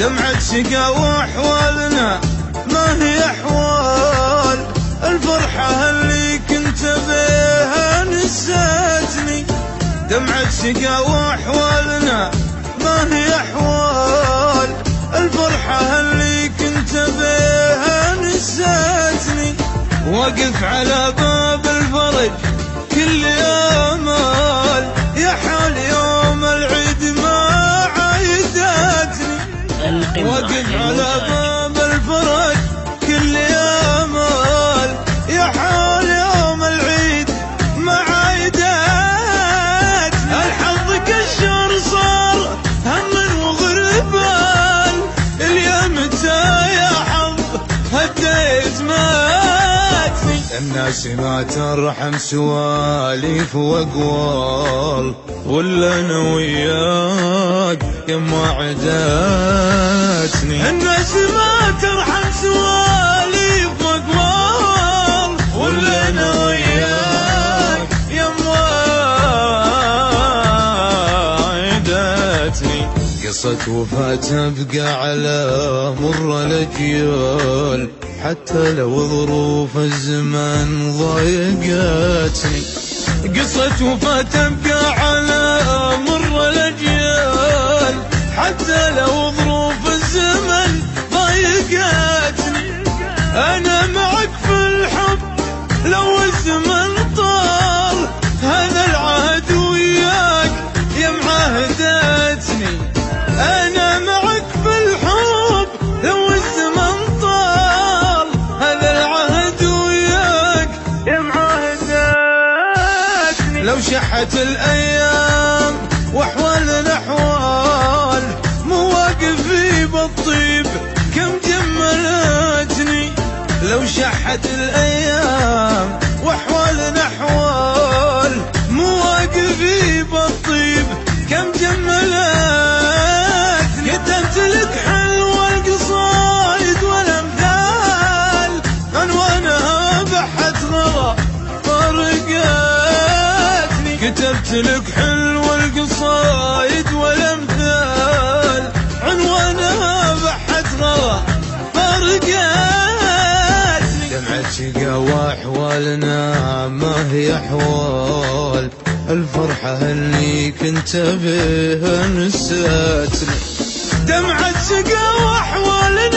دمعة شقا وأحوالنا ما هي أحوال الفرحة اللي كنت بيها نسيتني. دمعة شقا وأحوالنا ما هي أحوال الفرحة اللي كنت بيها نسيتني. واقف على باب الفرج كل آمال يا حال يوم العيد ما عايدتني. واقف على باب الفرج كل آمال يا حال يوم العيد ما عايدتني. الحظ كالشهر صار هم وغربان اليوم متى يا حظ هديت ماتني. الناس ما ترحم سواليف واقوال ولا انا وياك يما عداتني. الناس ما ترحم سواليف واقوال ولا انا وياك يما عداتني. قصة وفاة تبقى على مر الأجيال حتى لو ظروف الزمان ضايقتني. قصة وفاة تبقى على مر الأجيال حتى لو ظروف الزمن ضايقتني. أنا معك في الحب لو الزمن طال هذا العهد وياك يا معاهدتني. أنا معك في الحب لو الزمن طال هذا العهد وياك يا معاهدتني. لو شحت الأيام وأحوالنا أحوال مواقفي بالطيب كم جملتني. لو شحت الأيام وأحوالنا أحوال مواقفي بالطيب كم جملتني. كتبت لك حلوة القصايد والأمثال عنوانها بحث غلا فرقتني. كتبت لك حلوة القصايد والأمثال عنوانها بحث غلا فرقتني. دمعة شقا وأحوالنا ما هي أحوال الفرحة اللي كنت بيها نسيتني. دمعة شقا وأحوالنا